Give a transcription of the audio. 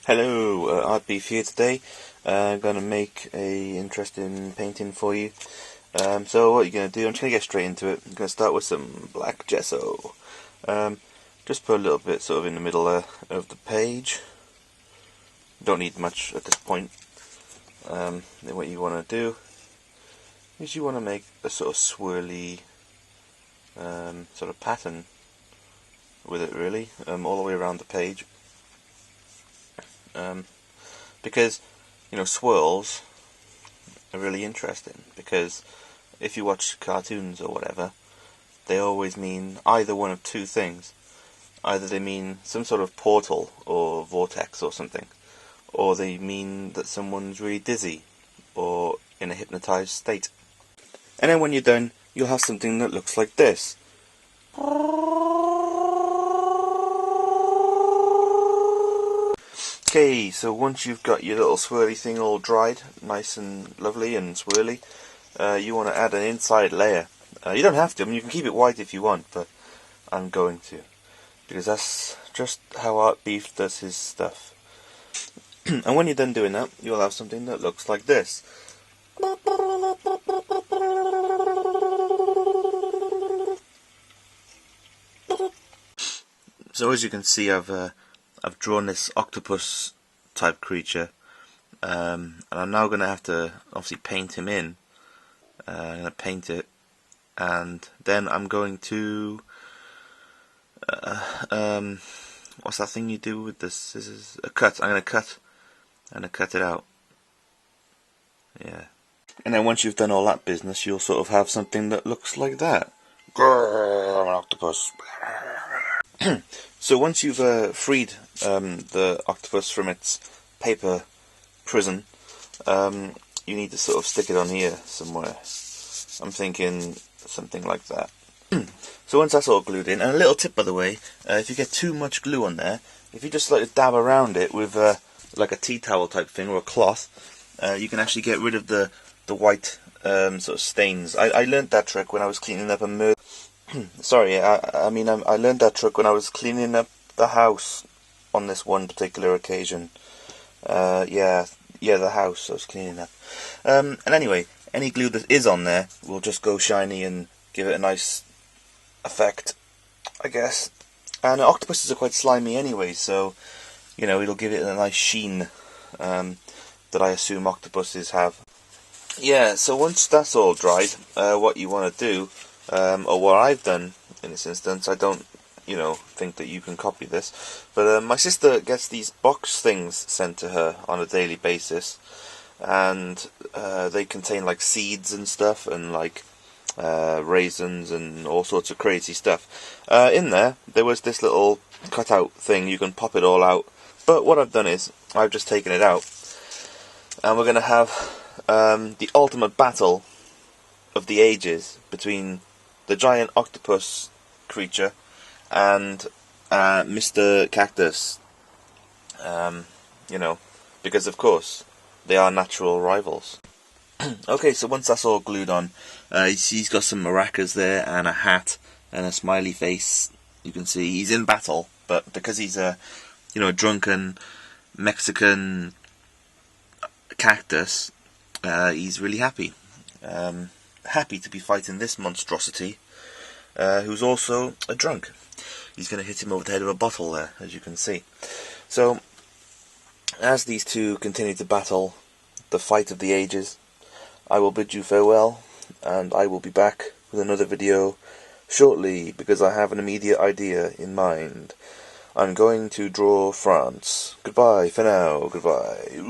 Hello, ArtBEEF here today. I'm going to make a interesting painting for you. So what you're going to do, I'm just going to get straight into it. I'm going to start with some black gesso. Just put a little bit sort of in the middle of the page. Don't need much at this point. Then what you want to do is you want to make a sort of swirly sort of pattern with it, really, all the way around the page. Because, you know, swirls are really interesting, because if you watch cartoons or whatever, they always mean either one of two things. Either they mean some sort of portal or vortex or something, or they mean that someone's really dizzy or in a hypnotized state. And then when you're done, you'll have something that looks like this. Okay, so once you've got your little swirly thing all dried, nice and lovely and swirly, you want to add an inside layer. You don't have to, I mean you can keep it white if you want, but I'm going to, because that's just how ArtBEEF does his stuff. And when you're done doing that, you'll have something that looks like this. So as you can see, I've drawn this octopus type creature, and I'm now going to have to obviously paint him in. I'm going to paint it, and then I'm going to what's that thing you do with this? This is a cut. I'm going to cut it out. Yeah. And then once you've done all that business, you'll sort of have something that looks like that. Grrr, an octopus. So once you've freed the octopus from its paper prison, you need to sort of stick it on here somewhere. I'm thinking something like that. So once that's all glued in, and a little tip by the way, if you get too much glue on there, if you just like dab around it with like a tea towel type thing or a cloth, you can actually get rid of the white sort of stains. I learned that trick when I was cleaning up a murder. Sorry, I learned that trick when I was cleaning up the house on this one particular occasion. Yeah, the house I was cleaning up. And anyway, any glue that is on there will just go shiny and give it a nice effect, I guess. And octopuses are quite slimy anyway, so, you know, it'll give it a nice sheen that I assume octopuses have. Yeah, so once that's all dried, what you want to do, or what I've done in this instance, I don't, think that you can copy this, but my sister gets these box things sent to her on a daily basis, and they contain like seeds and stuff, and like raisins and all sorts of crazy stuff. In there was this little cutout thing. You can pop it all out, but what I've done is I've just taken it out, and we're going to have the ultimate battle of the ages between the giant octopus creature and Mr. Cactus. Because of course they are natural rivals. Okay, so once that's all glued on, he's got some maracas there and a hat and a smiley face. You can see he's in battle, but because he's a drunken Mexican cactus, he's really happy. Happy to be fighting this monstrosity, who's also a drunk. He's going to hit him over the head with a bottle there, as you can see. So, as these two continue to battle the fight of the ages, I will bid you farewell, and I will be back with another video shortly, because I have an immediate idea in mind. I'm going to draw France. Goodbye for now. Goodbye.